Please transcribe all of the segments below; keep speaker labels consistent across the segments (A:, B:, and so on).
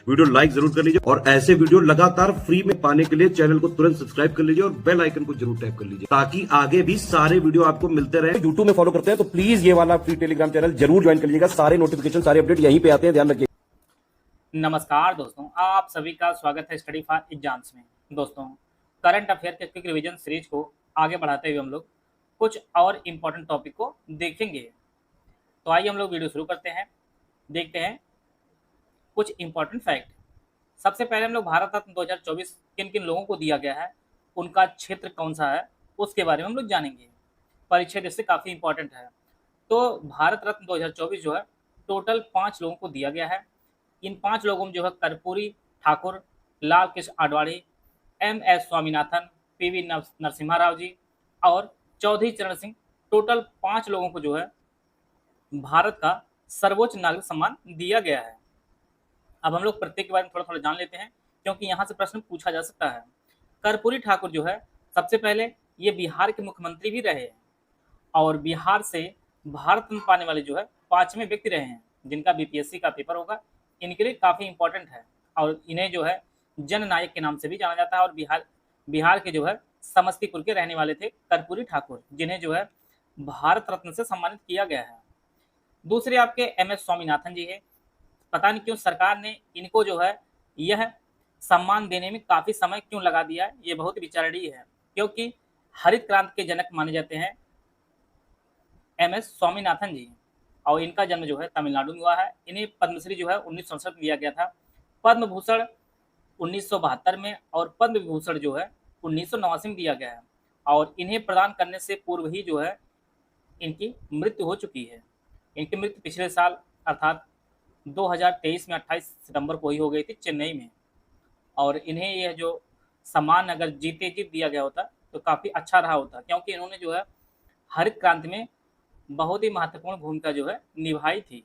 A: Video like जरूर कर लीजिए और ऐसे वीडियो लगातार फ्री में पाने के लिए चैनल को तुरंत सब्सक्राइब कर लीजिए और बेल आइकन को जरूर टैप कर लीजिए ताकि आगे भी सारे वीडियो आपको मिलते रहे। यूट्यूब में फॉलो करते हैं तो प्लीज ये वाला फ्री टेलीग्राम चैनल जरूर ज्वाइन कर लीजिएगा। सारे नोटिफिकेशन सारे अपडेट यहीं पे आते हैं, ध्यान रखिए।
B: नमस्कार दोस्तों, आप सभी का स्वागत है स्टडी फॉर एग्जाम्स में। दोस्तों, करंट अफेयर के क्विक रिवीजन सीरीज को आगे बढ़ाते हुए हम लोग कुछ और इम्पोर्टेंट टॉपिक को देखेंगे। तो आइए हम लोग वीडियो शुरू करते हैं, देखते हैं कुछ इम्पोर्टेंट फैक्ट। सबसे पहले हम लोग भारत रत्न 2024 किन किन लोगों को दिया गया है, उनका क्षेत्र कौन सा है, उसके बारे में हम लोग जानेंगे। परीक्षा इससे काफ़ी इम्पोर्टेंट है। तो भारत रत्न 2024 जो है टोटल 5 लोगों को दिया गया है। इन 5 लोगों में जो है कर्पूरी ठाकुर, लाल कृष्ण आडवाणी, MS स्वामीनाथन, PV नरसिम्हा राव जी और चौधरी चरण सिंह, टोटल 5 लोगों को जो है भारत का सर्वोच्च नागरिक सम्मान दिया गया है। अब हम लोग प्रत्येक के बारे में थोड़ा थोड़ा जान लेते हैं क्योंकि यहाँ से प्रश्न पूछा जा सकता है। कर्पूरी ठाकुर जो है सबसे पहले ये बिहार के मुख्यमंत्री भी रहे हैं और बिहार से भारत रत्न पाने वाले जो है 5वें व्यक्ति रहे हैं जिनका BPSC का पेपर होगा। इनके लिए काफ़ी इंपॉर्टेंट है और इन्हें जो है जननायक के नाम से भी जाना जाता है और बिहार के जो है समस्तीपुर के रहने वाले थे कर्पूरी ठाकुर, जिन्हें जो है भारत रत्न से सम्मानित किया गया है। दूसरे आपके MS स्वामीनाथन जी है। पता नहीं क्यों सरकार ने इनको जो है यह सम्मान देने में काफ़ी समय क्यों लगा दिया है, ये बहुत विचारणीय है क्योंकि हरित क्रांति के जनक माने जाते हैं MS स्वामीनाथन जी और इनका जन्म जो है तमिलनाडु में हुआ है। इन्हें पद्मश्री जो है 1967 में दिया गया था, पद्म भूषण 1972 में और पद्म विभूषण जो है 1989 में दिया गया है और इन्हें प्रदान करने से पूर्व ही जो है इनकी मृत्यु हो चुकी है। इनकी मृत्यु पिछले साल अर्थात 2023 में 28 सितंबर को ही हो गई थी चेन्नई में और इन्हें यह जो सम्मान अगर जीते जी दिया गया होता तो काफ़ी अच्छा रहा होता क्योंकि इन्होंने जो है हरित क्रांति में बहुत ही महत्वपूर्ण भूमिका जो है निभाई थी।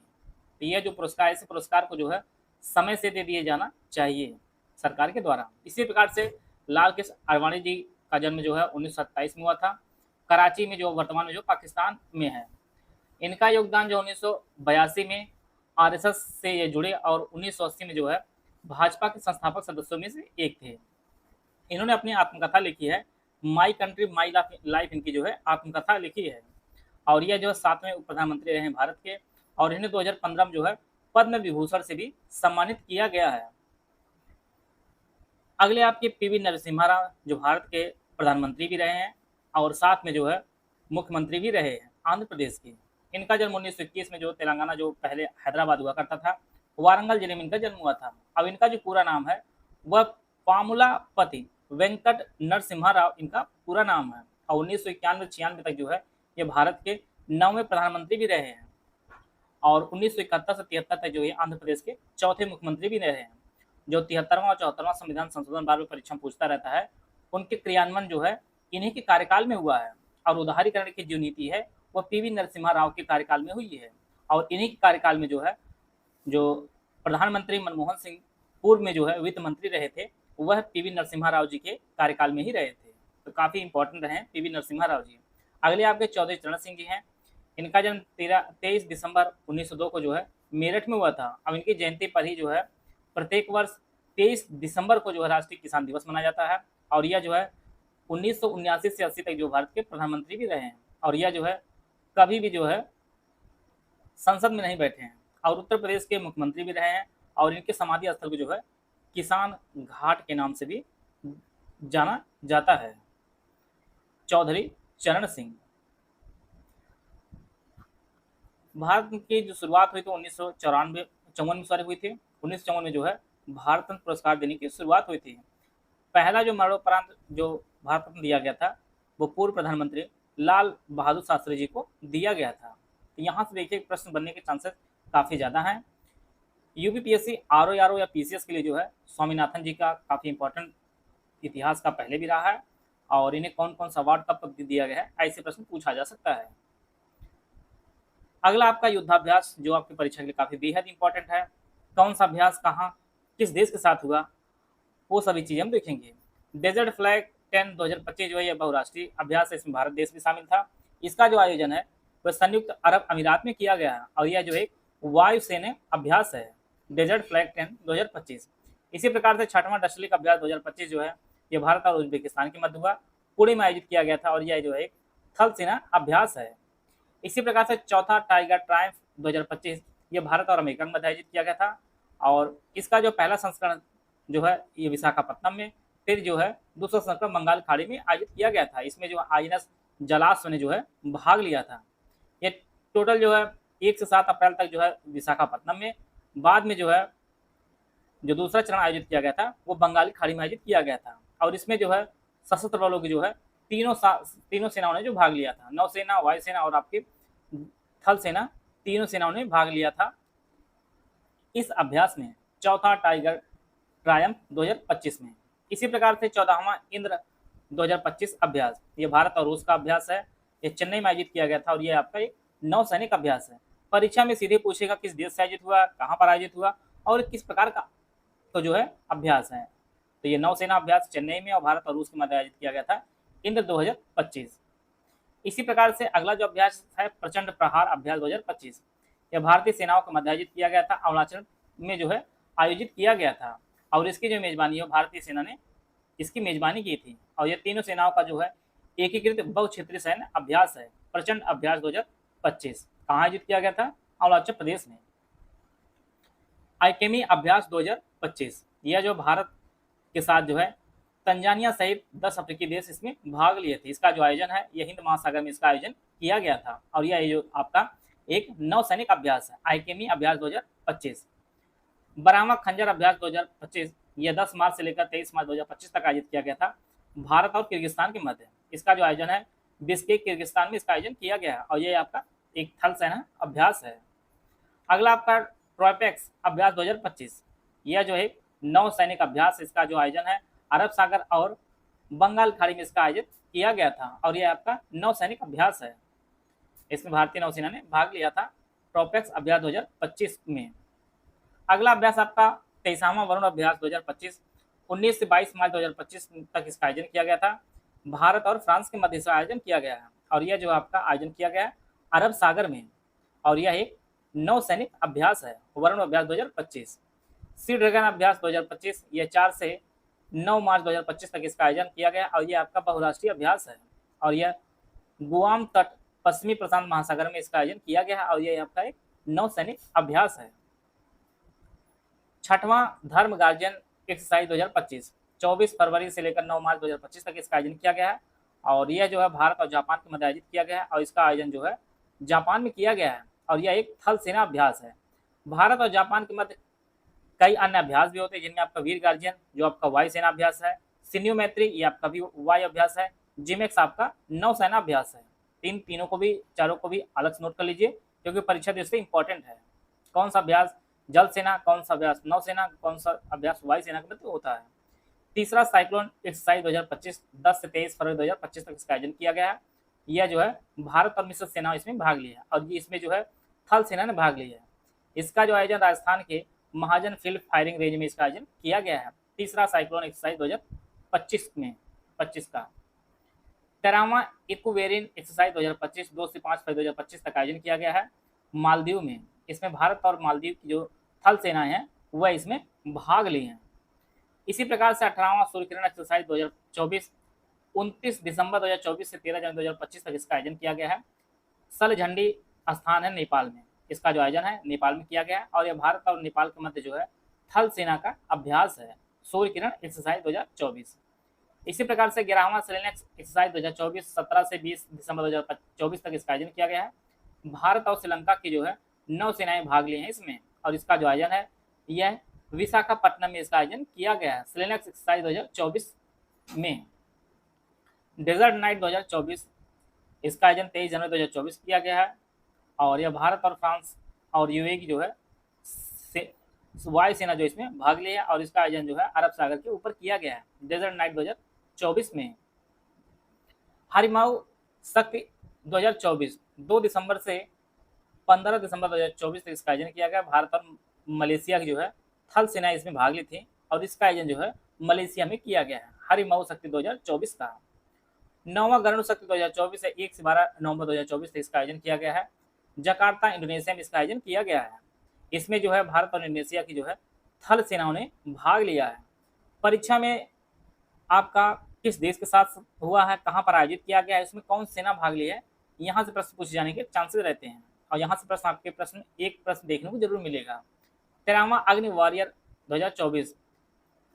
B: तो यह जो पुरस्कार, ऐसे पुरस्कार को जो है समय से दे दिए जाना चाहिए सरकार के द्वारा। इसी प्रकार से लाल कृष्ण आडवाणी जी का जन्म जो है 1927 में हुआ था, कराची में, जो वर्तमान में जो पाकिस्तान में है। इनका योगदान जो 1982 में RSS से ये जुड़े और 1980 में जो है भाजपा के संस्थापक सदस्यों में से एक थे। इन्होंने अपनी आत्मकथा लिखी है, माई कंट्री माई लाइफ, इनकी जो है आत्मकथा लिखी है और यह जो है 7वें उप प्रधानमंत्री रहे हैं भारत के और इन्हें 2015 में जो है पद्म विभूषण से भी सम्मानित किया गया है। अगले आपके PV नरसिम्हा राव जो भारत के प्रधानमंत्री भी रहे हैं और साथ में जो है मुख्यमंत्री भी रहे हैं आंध्र प्रदेश के। इनका जन्म 1921 में जो तेलंगाना, जो पहले हैदराबाद हुआ करता था, वारंगल जिले में इनका जन्म हुआ था। अब इनका जो पूरा नाम है वह पामुलापति वेंकट नरसिम्हा राव इनका पूरा नाम है और 1991-96 तक जो है ये भारत के 9वें प्रधानमंत्री भी रहे हैं और 1971 से 73 तक जो है आंध्र प्रदेश के 4थे मुख्यमंत्री भी रहे हैं। जो 73वां और 74वां संविधान संशोधन बार बार परीक्षा में पूछता रहता है, उनके क्रियान्वयन जो है इन्हीं के कार्यकाल में हुआ है और उदारीकरण की जो नीति है वह PV नरसिम्हा राव के कार्यकाल में हुई है और इन्हीं के कार्यकाल में जो है जो प्रधानमंत्री मनमोहन सिंह पूर्व में जो है वित्त मंत्री रहे थे, वह PV नरसिम्हा राव जी के कार्यकाल में ही रहे थे। तो काफ़ी इंपॉर्टेंट रहे PV नरसिम्हा राव जी। अगले आपके चौधरी चरण सिंह जी हैं। इनका जन्म 23 दिसंबर 1902 को जो है मेरठ में हुआ था। अब इनकी जयंती पर ही जो है प्रत्येक वर्ष 23 दिसंबर को जो है राष्ट्रीय किसान दिवस मनाया जाता है और यह जो है 1979 से 80 तक जो भारत के प्रधानमंत्री भी रहे हैं और यह जो है कभी भी जो है संसद में नहीं बैठे हैं और उत्तर प्रदेश के मुख्यमंत्री भी रहे हैं और इनके समाधि स्थल को जो है किसान घाट के नाम से भी जाना जाता है। चौधरी चरण सिंह। भारत की जो शुरुआत हुई तो 1954 में हुई थी। 1954 में जो है भारत रत्न पुरस्कार देने की शुरुआत हुई थी। पहला जो मरणोपरांत जो भारत रत्न दिया गया था वो पूर्व प्रधानमंत्री लाल बहादुर शास्त्री जी को दिया गया था। तो यहाँ से देखिए प्रश्न बनने के चांसेस काफ़ी ज़्यादा हैं। UPPSC RO या PCS के लिए जो है स्वामीनाथन जी का काफ़ी इंपॉर्टेंट इतिहास का पहले भी रहा है और इन्हें कौन कौन सा अवार्ड कब दिया गया है, ऐसे प्रश्न पूछा जा सकता है। अगला आपका युद्धाभ्यास जो आपकी परीक्षा के लिए काफ़ी बेहद इंपॉर्टेंट है। कौन सा अभ्यास कहाँ किस देश के साथ हुआ वो सभी चीज़ें हम देखेंगे। डेजर्ट फ्लैग 10 2025 जो है यह बहुराष्ट्रीय अभ्यास है, इसमें भारत देश भी शामिल था। इसका जो आयोजन है वह संयुक्त अरब अमीरात में किया गया है और यह जो एक वायुसेना अभ्यास है डेजर्ट फ्लैग ट्रेन 2025। इसी प्रकार से छठवां डस्टलिक अभ्यास 2025 जो है ये भारत और उज्बेकिस्तान के मध्य हुआ, पुणे में आयोजित किया गया था और यह जो है एक थल सेना अभ्यास है। इसी प्रकार से चौथा टाइगर ट्रायम्फ 2025 ये भारत और अमेरिका के मध्य आयोजित किया गया था और इसका जो पहला संस्करण जो है ये विशाखापट्टनम में, फिर जो है दूसरा संस्करण बंगाल खाड़ी में आयोजित किया गया था। इसमें जो आईएनएस जलाश्व ने जो है भाग लिया था। ये टोटल जो है 1 से 7 अप्रैल तक जो है विशाखापट्टनम में, बाद में जो है जो दूसरा चरण आयोजित किया गया था वो बंगाली खाड़ी में आयोजित किया गया था और इसमें जो है सशस्त्र बलों की जो है तीनों सेनाओं ने जो भाग लिया था, नौसेना, वायुसेना और आपकी थल सेना, तीनों सेनाओं ने भाग लिया था इस अभ्यास में, चौथा टाइगर ट्रायम्फ 2025 में। इसी प्रकार से 14वां इंद्र 2025 अभ्यास ये भारत और रूस का अभ्यास है। ये चेन्नई में आयोजित किया गया था और ये आपका एक नौसैनिक अभ्यास है। परीक्षा में सीधे पूछेगा किस देश से आयोजित हुआ, कहाँ पर आयोजित हुआ और किस प्रकार का तो जो है अभ्यास है। तो ये नौसेना अभ्यास चेन्नई में और भारत और रूस के मध्य आयोजित किया गया था इंद्र 2025। इसी प्रकार से अगला जो अभ्यास है प्रचंड प्रहार अभ्यास 2025, यह भारतीय सेनाओं के मध्य आयोजित किया गया था, अरुणाचल में जो है आयोजित किया गया था और इसकी जो मेजबानी है भारतीय सेना ने इसकी मेजबानी की थी और यह तीनों सेनाओं का जो है एकीकृत बहुक्षेत्रीय सैन्य अभ्यास है प्रचंड अभ्यास 2025। कहाँ आयोजित किया गया था? अरुणाचल प्रदेश में। आइकेमी अभ्यास 2025 यह जो भारत के साथ जो है तंजानिया सहित 10 अफ्रीकी देश इसमें भाग लिए थे। इसका जो आयोजन है यह हिंद महासागर में इसका आयोजन किया गया था और यह जो आपका एक नौसैनिक अभ्यास है आइकेमी अभ्यास 2025। बरामक खंजर अभ्यास 2025 यह 10 मार्च से लेकर 23 मार्च 2025 तक आयोजित किया गया था भारत और किर्गिस्तान के मध्य। इसका जो आयोजन है बिश्केक किर्गिस्तान में इसका आयोजन किया गया है और यह आपका एक थल सेना अभ्यास है। अगला आपका ट्रोपेक्स अभ्यास 2025 यह जो है नौसैनिक अभ्यास, इसका जो आयोजन है अरब सागर और बंगाल खाड़ी में इसका आयोजित किया गया था और यह आपका नौसैनिक अभ्यास है। इसमें भारतीय नौसेना ने भाग लिया था ट्रोपेक्स अभ्यास 2025 में। अगला अभ्यास आपका 23वां वरुण अभ्यास 2025 19 से 22 मार्च 2025 तक इसका आयोजन किया गया था। भारत और फ्रांस के मध्य इसका आयोजन किया गया है और यह जो आपका आयोजन किया गया है अरब सागर में और यह एक नौसैनिक अभ्यास है वरुण अभ्यास 2025। सी ड्रैगन अभ्यास 2025 यह 4 से 9 मार्च 2025 तक इसका आयोजन किया गया और यह आपका बहुराष्ट्रीय अभ्यास है और यह गुआम तट पश्चिमी प्रशांत महासागर में इसका आयोजन किया गया है और यह आपका एक नौसैनिक अभ्यास है। छठवां धर्म गार्जियन एक्सरसाइज 2025 24 फरवरी से लेकर 9 मार्च 2025 तक इसका आयोजन किया गया है और यह जो है भारत और जापान के मध्य आयोजित किया गया है और इसका आयोजन जो है जापान में किया गया है और यह एक थल सेना अभ्यास है। भारत और जापान के मध्य कई अन्य अभ्यास भी होते हैं जिनमें आपका वीर गार्जियन जो आपका वायु सेना अभ्यास है, सिन्यू मैत्री ये आपका भी वायु अभ्यास है, जिमेक्स आपका नौसेना अभ्यास है। तीनों को भी चारों को भी अलग से नोट कर लीजिए क्योंकि परीक्षा दृष्टि इंपॉर्टेंट है। कौन सा अभ्यास जल सेना, कौन सा अभ्यास नौसेना, कौन सा अभ्यास वायु सेना के मध्य होता है। तीसरा साइक्लोन एक्सरसाइज 2025 10 से 23 फरवरी 2025 तक इसका आयोजन किया गया है। यह जो है भारत और मिश्र सेना इसमें भाग लिया है और ये इसमें जो है थल सेना ने भाग लिया है। इसका जो आयोजन राजस्थान के महाजन फील्ड फायरिंग रेंज में इसका आयोजन किया गया है। तीसरा साइक्लोन एक्सरसाइज 2025 में 25 का। 13वां इक्वेरियन एक्सरसाइज 2025 2 से 5 फरवरी 2025 तक आयोजन किया गया है मालदीव में। इसमें भारत और मालदीव की जो थल सेना है वह इसमें भाग ली हैं। इसी प्रकार से 18वां सूर्य किरण एक्सरसाइज 2024 29 दिसंबर 2024 से 13 जनवरी 2025 तक इसका आयोजन किया गया है। सल झंडी स्थान है नेपाल में, इसका जो आयोजन है नेपाल में किया गया है और यह भारत और नेपाल के मध्य जो है थल सेना का अभ्यास है सूर्य किरण एक्सरसाइज 2024। इसी प्रकार से 11वां सेलेनेक्स एक्सरसाइज 2024 17 से 20 दिसंबर 2024 तक इसका आयोजन किया गया है। भारत और श्रीलंका की जो है नौसेनाएं भाग ली हैं इसमें और इसका जो आयोजन है यह विशाखापट्टनम में इसका आयोजन किया गया है सेलेनेक्स एक्सरसाइज 2024 में। डेजर्ट नाइट 2024 इसका आयोजन 23 जनवरी 2024 किया गया है और यह भारत और फ्रांस और यूएई की जो है वायु सेना जो इसमें भाग ली है और इसका आयोजन जो है अरब सागर के ऊपर किया गया है डेजर्ट नाइट 2024 में। हरिमाऊ शक्ति 2024 2 दिसंबर से 15 दिसंबर 2024 तक इसका आयोजन किया गया। भारत और मलेशिया की जो है थल सेना इसमें भाग ली थी और इसका आयोजन जो है मलेशिया में किया गया है हरिमाऊ शक्ति 2024 का। 9वां गरुड़ शक्ति 2024 से 1 से 12 नवंबर 2024 तक इसका आयोजन किया गया है। जकार्ता इंडोनेशिया में इसका आयोजन किया गया है। इसमें जो है भारत और इंडोनेशिया की जो है थल सेनाओं ने भाग लिया है। परीक्षा में आपका किस देश के साथ हुआ है, कहाँ पर आयोजित किया गया है, इसमें कौन सेना भाग ली है, यहाँ से प्रश्न पूछे जाने के चांसेस रहते हैं और यहाँ से प्रश्न आपके प्रश्न एक प्रश्न देखने को जरूर मिलेगा। 13वां अग्नि वॉरियर 2024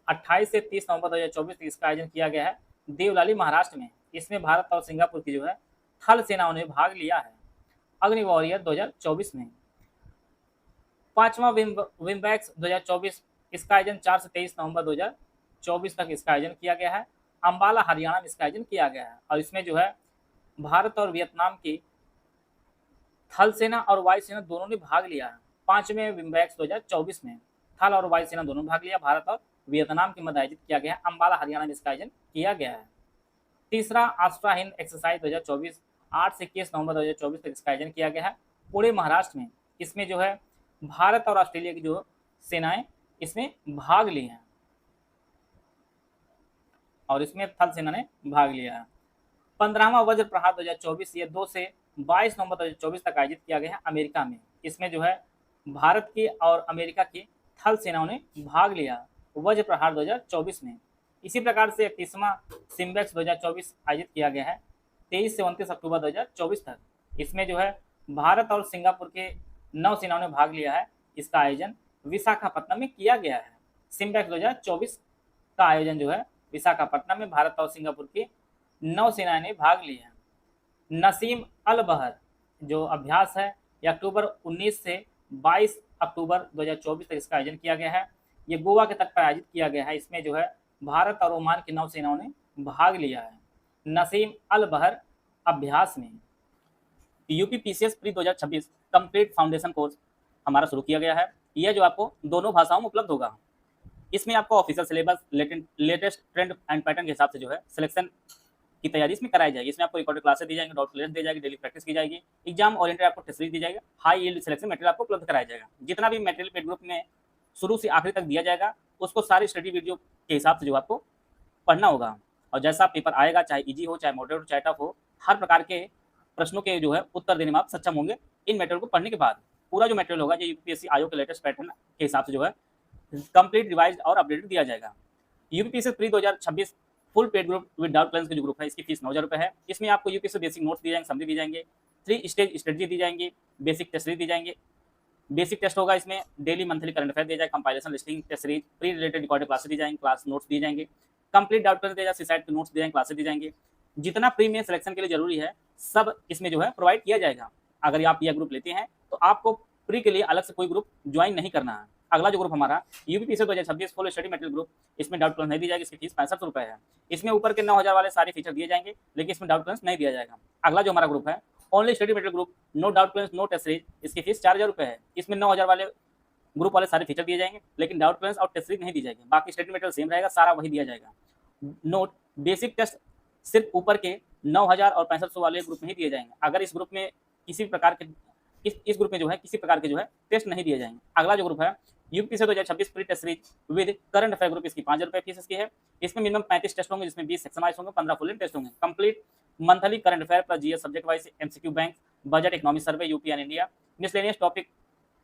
B: 28 से 30 नवंबर 2024 तक इसका आयोजन किया गया है देवलाली महाराष्ट्र में। इसमें भारत और सिंगापुर की जो है थल सेनाओं ने भाग लिया है अग्नि वॉरियर 2024 में। 5वां विम्बैक्स 2024 इसका आयोजन 4 से 23 नवंबर 2024 तक इसका आयोजन किया गया है। अंबाला हरियाणा में इसका आयोजन किया गया है और इसमें जो है भारत और वियतनाम की थल सेना और वायुसेना दोनों ने भाग लिया है। 5वें विम्बैक्स 2024 में थल और वायुसेना दोनों भाग लिया। भारत और वियतनाम के मध्य आयोजित किया गया है। अंबाला हरियाणा में इसका आयोजन किया गया है। तीसरा आस्ट्रा हिंद एक्सरसाइज 2024 8 से 21 नवंबर 2024 तक इसका आयोजन किया गया है पुणे महाराष्ट्र में। इसमें जो है भारत और ऑस्ट्रेलिया की जो सेनाएं इसमें भाग ली हैं और इसमें थल सेना ने भाग लिया है। 15वां वज्र प्रहार 2024 ये 2 से 22 नवंबर 2024 तक आयोजित किया गया है अमेरिका में। इसमें जो है भारत की और अमेरिका की थल सेनाओं ने भाग लिया वज्र प्रहार 2024 में। इसी प्रकार से 31वां सिम्बेक्स 2024 आयोजित किया गया है 23 से 29 अक्टूबर 2024 तक। इसमें जो है भारत और सिंगापुर के नौसेनाओं ने भाग लिया है। इसका आयोजन विशाखापट्टनम में किया गया है। सिम्बेक्स 2024 का आयोजन जो है विशाखापट्टनम में भारत और सिंगापुर की नौसेना ने भाग ली है। नसीम अल बहर जो अभ्यास है ये अक्टूबर 19 से 22 अक्टूबर 2024 तक इसका आयोजन किया गया है। ये गोवा के तट पर आयोजित किया गया है। इसमें जो है भारत और ओमान की नौसेनाओं ने भाग लिया है नसीम अल बहर अभ्यास में। UP PCS pre 2026 complete foundation course हमारा शुरू किया गया है। यह जो आपको दोनों भाषाओं में उपलब्ध होगा। इसमें आपको official syllabus latest trend and pattern के हिसाब से जो है सिलेक्शन की तैयारी इसमें कराई जाएगी। इसमें आपको रिकॉर्डेड क्लासेस दी जाएंगी, डाउट क्लियर दी जाएगी, डेली प्रैक्टिस की जाएगी, एग्जाम ओरिएंटेड आपको टेस्ट सीरीज दी जाएगी, हाई यील्ड सिलेक्शन मटेरियल आपको उपलब्ध कराया जाएगा। जितना भी मटेरियल पेड ग्रुप में शुरू से आखिरी तक दिया जाएगा उसको सारी स्टडी वीडियो के हिसाब से जो आपको पढ़ना होगा और जैसा पेपर आएगा चाहे ईजी हो चाहे मॉडरेट हो चाहे टफ हो हर प्रकार के प्रश्नों के जो है उत्तर देने में आप सक्षम होंगे। इन मटेरियल को पढ़ने के बाद पूरा जो मटेरियल होगा जो यूपीएससी आयोग के लेटेस्ट पैटर्न के हिसाब से जो है कंप्लीट रिवाइज और अपडेटेड दिया जाएगा। UPSC pre 2026 full paid group with doubt clearance का जो ग्रुप है इसकी फीस 9,000 रुपये है। इसमें आपको यूपीएससी बेसिक नोट्स दिए जाएंगे, समरी दी जाएंगे, 3 स्टेज स्ट्रेटजी दी जाएंगी, बेसिक टेस्ट सीरीज दी जाएंगे। बेसिक टेस्ट होगा, इसमें डेली मंथली करंट अफेयर दिया जाएगा, compilation listing test series, pre related recorded classes दी जाएंगे, क्लास नोट्स दिए जाएंगे, कंप्लीट डाउट क्लियरेंस दिया जाएगा, सीसाइट के नोट्स दिए जाएंगे, क्लासेस दी जाएंगे। जितना प्री में सिलेक्शन के लिए जरूरी है सब इसमें जो है प्रोवाइड किया जाएगा। अगर आप यह ग्रुप लेते हैं तो आपको प्री के लिए अलग से कोई ग्रुप ज्वाइन नहीं करना है। अगला जो ग्रुप हमारा UPPC 2026 full study material group, इसमें डाउट क्लियरेंस नहीं दी जाएगी, इसकी फीस 65 रुपये है। इसमें ऊपर के 9,000 वाले सारे फीचर दिए जाएंगे लेकिन इसमें डाउट क्लियरेंस नहीं दिया जाएगा। अगला जो हमारा ग्रुप है only study material group, no doubt clearance no test series, इसकी फीस 4,000 रुपये है। इसमें 9,000 वाले ग्रुप वाले सारे फीचर दिए जाएंगे लेकिन डाउट क्लियरेंस और टेस्ट सीरीज नहीं दी जाएगी। बाकी स्टडी मटेरियल सेम रहेगा, सारा वही दिया जाएगा। नोट बेसिक टेस्ट सिर्फ ऊपर के 9,000 और 6500 वाले ग्रुप में ही दिए जाएंगे। अगर इस ग्रुप में किसी प्रकार के इस ग्रुप में जो है किसी प्रकार के जो है टेस्ट नहीं दिए जाएंगे। अगला जो ग्रुप है UPSC 2026 pre test series with current affair group, इसकी 5,000 रुपये फीस इसकी है। इसमें मिनिमम 35 टेस्ट होंगे जिसमें 20 सेक्शन वाइज होंगे, 15 फुल टेस्ट होंगे। Complete monthly current affair plus GS subject wise MCQ bank budget economic survey UP and India miscellaneous topic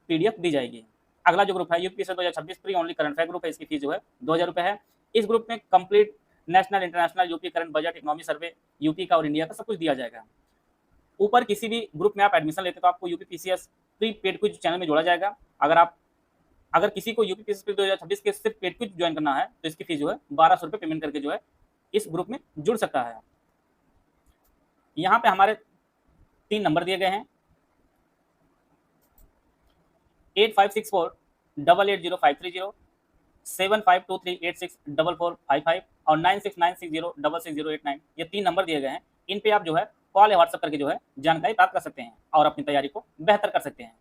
B: PDF दी जाएगी। अगला जो ग्रुप है UPSC 2026 pre only current affair group है, इसकी फीस जो है 2,000 रुपये है। इस ग्रुप में complete national international UP current budget economic survey UP का और इंडिया का सब कुछ दिया जाएगा। ऊपर किसी भी ग्रुप में आप एडमिशन लेते तो आपको UPPCS pre paid quiz channel में जोड़ा जाएगा। अगर किसी को यूपीपीसीएस प्री 2026 के सिर्फ पेड क्विज ज्वाइन करना है तो इसकी फीस जो है 1,200 रुपये पेमेंट करके जो है इस ग्रुप में जुड़ सकता है। यहाँ पे हमारे 3 नंबर दिए गए हैं 8564880530, 7523864455 और 9696066089। ये 3 नंबर दिए गए हैं। इन पे आप जो है कॉल या व्हाट्सएप करके जो है जानकारी प्राप्त कर सकते हैं और अपनी तैयारी को बेहतर कर सकते हैं।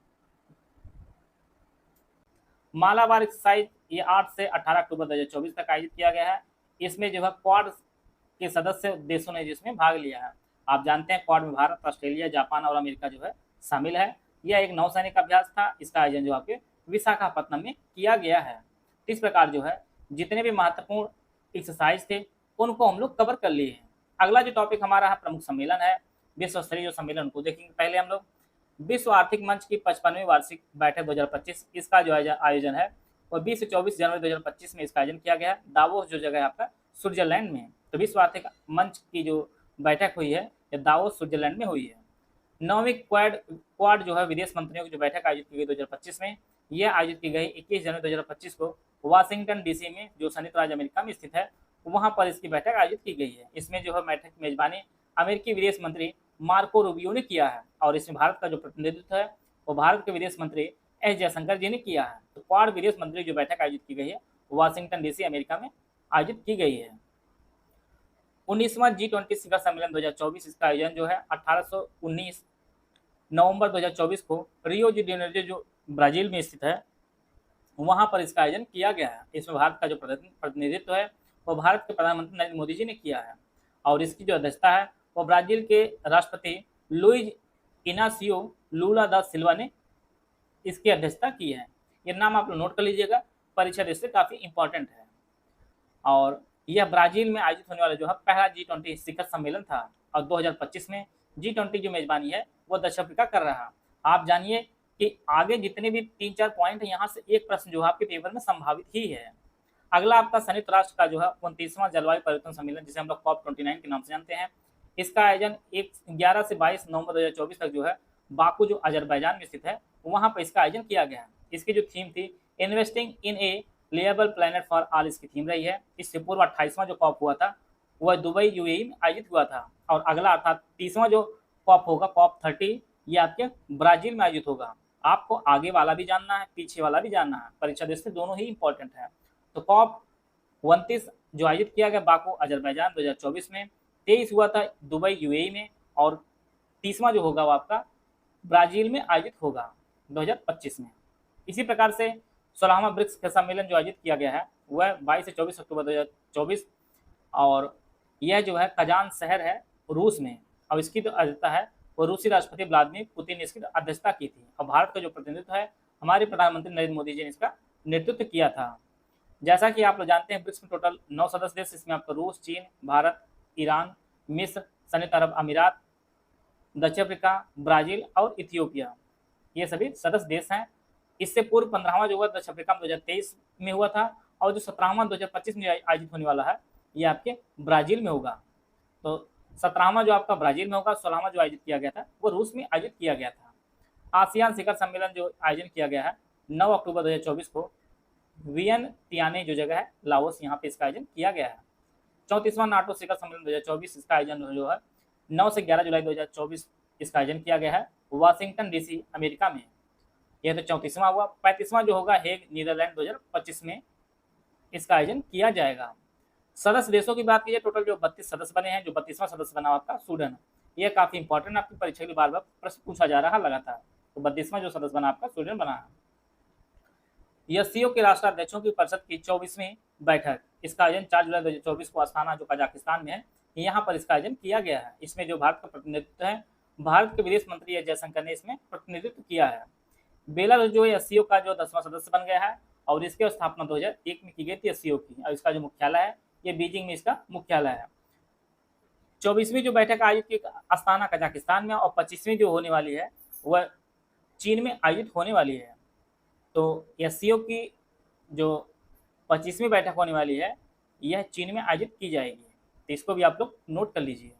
B: मालाबार एक्सरसाइज ये 8 से 18 अक्टूबर 2024 तक आयोजित किया गया है। इसमें जो है क्वाड के सदस्य देशों ने जिसमें भाग लिया है। आप जानते हैं क्वाड में भारत, ऑस्ट्रेलिया, जापान और अमेरिका जो है शामिल है। यह एक नौसैनिक अभ्यास था। इसका आयोजन जो आपके विशाखापट्टनम में किया गया है। इस प्रकार जो है जितने भी महत्वपूर्ण एक्सरसाइज थे उनको हम लोग कवर कर लिए हैं। अगला जो टॉपिक हमारा है प्रमुख सम्मेलन है, विश्व स्तरीय जो सम्मेलन उनको देखेंगे। पहले हम लोग विश्व आर्थिक मंच की 55वीं वार्षिक बैठक 2025, इसका जो आयोजन है वो 20 से 24 जनवरी 2025 में इसका आयोजन किया गया है। दावोस जो जगह है आपका स्विट्जरलैंड में। तो विश्व आर्थिक मंच की जो बैठक हुई है ये दावोस स्विट्जरलैंड में हुई है। 9वीं क्वाड जो है विदेश मंत्रियों की जो बैठक आयोजित की गई 2025 में, यह आयोजित की गई 21 जनवरी 2025 को वाशिंगटन डीसी में, जो संयुक्त राज्य अमेरिका में स्थित है, वहां पर इसकी बैठक आयोजित की गई है। इसमें जो है बैठक की मेजबानी अमेरिकी विदेश मंत्री मार्को रूबियो ने किया है और इसमें भारत का जो प्रतिनिधित्व है वो भारत के विदेश मंत्री एस जयशंकर जी ने किया है। तो क्वाड विदेश मंत्री जो बैठक आयोजित की गई है वाशिंगटन डीसी अमेरिका में आयोजित की गई है। 19वां G20 शिखर सम्मेलन 2024, इसका आयोजन जो है 1819 नवंबर 2024 को रियो डी जेनेरो जो ब्राजील में स्थित है वहां पर इसका आयोजन किया गया है। इसमें भारत का जो प्रतिनिधित्व है वो भारत के प्रधानमंत्री नरेंद्र मोदी जी ने किया है और इसकी जो अध्यक्षता है वो ब्राजील के राष्ट्रपति लुइज इनासियो लूला दा सिल्वा ने इसकी अध्यक्षता की है। ये नाम आप लोग नोट कर लीजिएगा, परीक्षा दृष्टि से काफी इंपॉर्टेंट है। और यह ब्राजील में आयोजित होने वाला जो है पहला G20 शिखर सम्मेलन था और 2025 में G20 जो मेजबानी है वो दक्षिण अफ्रीका कर रहा है। आप जानिए कि आगे जितने भी 3-4 पॉइंट है यहाँ से एक प्रश्न जो है आपके पेपर में संभावित ही है। अगला आपका संयुक्त राष्ट्र का जो है 29वां जलवायु परिवर्तन सम्मेलन, जिसे हम लोग COP29 के नाम से जानते हैं, इसका आयोजन 11 से 22 नवंबर 2024 तक जो है बाकू जो अजरबैजान में स्थित है वहां पर इसका आयोजन किया गया है। इसकी जो थीम थी investing in a liveable planet for all, इसकी थीम रही है। इससे पूर्व 28वां जो कॉप हुआ था वह दुबई यूएई में आयोजित हुआ था और अगला अर्थात 30वां जो कॉप होगा COP30 ये आपके ब्राजील में आयोजित होगा। आपको आगे वाला भी जानना है पीछे वाला भी जानना है, परीक्षा दृष्टि से दोनों ही इंपॉर्टेंट है। तो COP29 जो आयोजित किया गया बाकू अजरबैजान 2024 में, 23 हुआ था दुबई यूएई में और 30वां जो होगा वो आपका ब्राजील में आयोजित होगा 2025 में। इसी प्रकार से 16वां ब्रिक्स का सम्मेलन जो आयोजित किया गया है वह 22 से 24 अक्टूबर 2024 और यह जो है कजान शहर है रूस में और इसकी जो अध्यक्षता है वो रूसी राष्ट्रपति व्लादिमीर पुतिन ने इसकी अध्यक्षता की थी और भारत का जो प्रतिनिधित्व है हमारे प्रधानमंत्री नरेंद्र मोदी जी ने इसका नेतृत्व किया था। जैसा कि आप लोग जानते हैं ब्रिक्स में टोटल 9 सदस्य देश, इसमें आपका रूस, चीन, भारत, ईरान, मिस्र, संयुक्त अरब अमीरात, दक्षिण अफ्रीका, ब्राजील और इथियोपिया, ये सभी सदस्य देश हैं। इससे पूर्व 15वां जो हुआ दक्षिण अफ्रीका में 2023 में हुआ था और जो 17वां 2025 में आयोजित होने वाला है ये आपके ब्राजील में होगा। तो 17वां जो आपका ब्राजील में होगा, 16वां जो आयोजित किया गया था वो रूस में आयोजित किया गया था। आसियान शिखर सम्मेलन जो आयोजन किया गया है 9 अक्टूबर 2024 को वियनतियाने जो जगह है लाओस, यहाँ पे इसका आयोजन किया गया है। 34वां नाटो शिखर सम्मेलन 2024, इसका आयोजन जो है 9 से 11 जुलाई 2024 इसका आयोजन किया गया है वाशिंगटन डीसी अमेरिका में। यह तो 34वां हुआ। 35वां जो होगा हेग नीदरलैंड 2025 में इसका आयोजन किया जाएगा। सदस्य देशों की बात कीजिए, टोटल जो 32 सदस्य बने हैं, जो 32वां सदस्य बना आपका स्वीडन, यह काफी इंपॉर्टेंट आपकी परीक्षा के बार बार प्रश्न पूछा जा रहा है लगातार। तो 32वां जो सदस्य बना आपका स्वीडन बना है। एससीओ के राष्ट्राध्यक्षों की परिषद की 24वीं बैठक, इसका आयोजन 4 जुलाई 2024 को अस्थाना जो कजाकिस्तान में है यहाँ पर इसका आयोजन किया गया है। इसमें जो भारत का प्रतिनिधित्व है भारत के विदेश मंत्री एस जयशंकर ने इसमें प्रतिनिधित्व किया है। बेलारूस जो है एससीओ का जो 10वां सदस्य बन गया है और इसकी स्थापना 2001 में की गई थी एससीओ की और इसका जो मुख्यालय है ये बीजिंग में इसका मुख्यालय है। 24वीं जो बैठक आयोजित की अस्थाना कजाकिस्तान में और 25वीं जो होने वाली है वह चीन में आयोजित होने वाली है। तो एससीओ की जो 25वीं बैठक होने वाली है यह चीन में आयोजित की जाएगी, तो इसको भी आप लोग नोट कर लीजिए।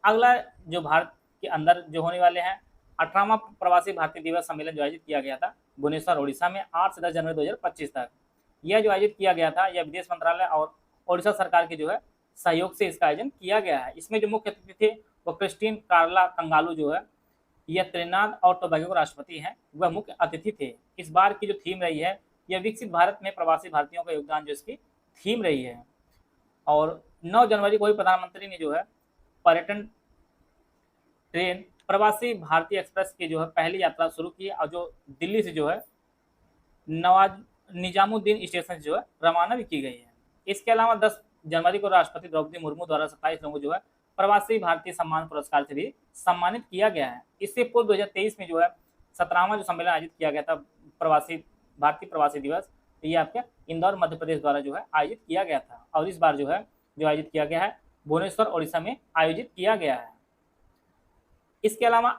B: अगला जो भारत के अंदर जो होने वाले हैं 18वां प्रवासी भारतीय दिवस सम्मेलन जो आयोजित किया गया था भुवनेश्वर ओडिशा में 8 से 10 जनवरी 2025 तक, यह जो आयोजित किया गया था यह विदेश मंत्रालय और ओडिशा सरकार के जो है सहयोग से इसका आयोजन किया गया है। इसमें जो मुख्य अतिथि थे वो क्रिस्टीन कार्ला कंगालू जो है यह त्रिनाद और टोबैगो के राष्ट्रपति हैं, वह मुख्य अतिथि थे। इस बार की जो थीम रही है यह विकसित भारत में प्रवासी भारतीयों का योगदान जो इसकी थीम रही है। और 9 जनवरी को ही प्रधानमंत्री ने जो है पर्यटन ट्रेन प्रवासी भारतीय एक्सप्रेस की जो है पहली यात्रा शुरू की और जो दिल्ली से जो है निजामुद्दीन स्टेशन से जो है रवाना भी की गई है। इसके अलावा 10 जनवरी को राष्ट्रपति द्रौपदी मुर्मू द्वारा 27 लोगों को जो है प्रवासी भारतीय सम्मान पुरस्कार से भी सम्मानित किया गया है। इससे पूर्व 2023 में जो है 17वां जो सम्मेलन आयोजित किया गया था भारतीय प्रवासी दिवस, ये आपके इंदौर मध्य प्रदेश द्वारा जो है आयोजित किया गया था और इस बार जो है जो आयोजित किया गया है भुवनेश्वर ओडिशा में आयोजित किया गया है। इसके अलावा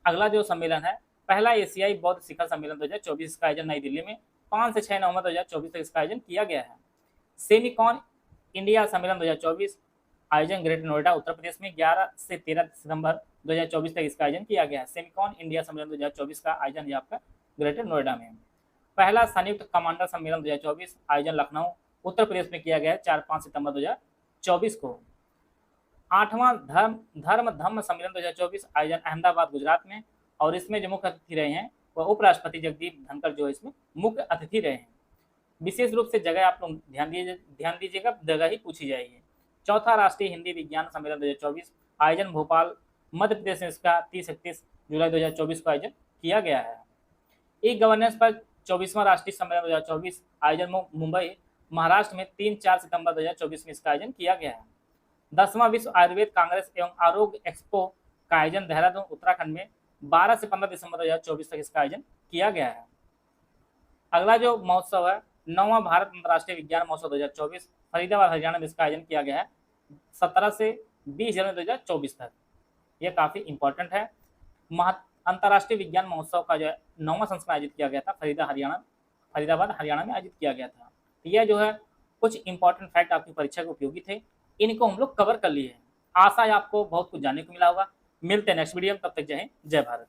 B: अगला जो सम्मेलन है, पहला एशियाई बौद्ध शिखर सम्मेलन 2024, इसका आयोजन नई दिल्ली में 5 से 6 नवंबर 2024 तक इसका आयोजन किया गया है। सेमिकॉन इंडिया सम्मेलन 2024 आयोजन ग्रेटर नोएडा उत्तर प्रदेश में 11 से 13 सितंबर 2024 तक इसका आयोजन किया गया है। सेमिकॉन इंडिया सम्मेलन 2024 का आयोजन ये आपका ग्रेटर नोएडा में। पहला संयुक्त कमांडर सम्मेलन 2024 आयोजन लखनऊ उत्तर प्रदेश में किया गया है 4-5 सितंबर 2024 को। 8वां धर्म धम्म सम्मेलन 2024 आयोजन अहमदाबाद गुजरात में, और इसमें जो मुख्य अतिथि रहे हैं वह उपराष्ट्रपति जगदीप धनखड़ जो है इसमें मुख्य अतिथि रहे हैं। विशेष रूप से जगह आप लोग ध्यान दीजिएगा, जगह ही पूछी जाएगी। चौथा राष्ट्रीय हिंदी विज्ञान सम्मेलन 2024 आयोजन भोपाल मध्य प्रदेश में, इसका 30-31 जुलाई 2024 को आयोजन किया गया है। ई गवर्नेंस पर 24वां राष्ट्रीय सम्मेलन 2024 आयोजन मुंबई महाराष्ट्र में 3-4 सितंबर 2024 में इसका आयोजन किया गया है। 10वां विश्व आयुर्वेद कांग्रेस एवं आरोग्य एक्सपो का आयोजन देहरादून उत्तराखंड में 12 से 15 दिसंबर 2024 तक इसका आयोजन किया गया है। अगला जो महोत्सव है, 9वां भारत अंतर्राष्ट्रीय विज्ञान महोत्सव 2024 फरीदाबाद हरियाणा में इसका आयोजन किया गया है 17 से 20 जनवरी 2024 तक। यह काफ़ी इंपॉर्टेंट है। अंतर्राष्ट्रीय विज्ञान महोत्सव का जो है 9वां संस्करण आयोजित किया गया था फरीदाबाद हरियाणा में आयोजित किया गया था। यह जो है कुछ इंपॉर्टेंट फैक्ट आपकी परीक्षा के उपयोगी थे, इनको हम लोग कवर कर लिए हैं। आशा है आपको बहुत कुछ जानने को मिला होगा। मिलते हैं नेक्स्ट वीडियो में, तब तक जय हिंद जय भारत।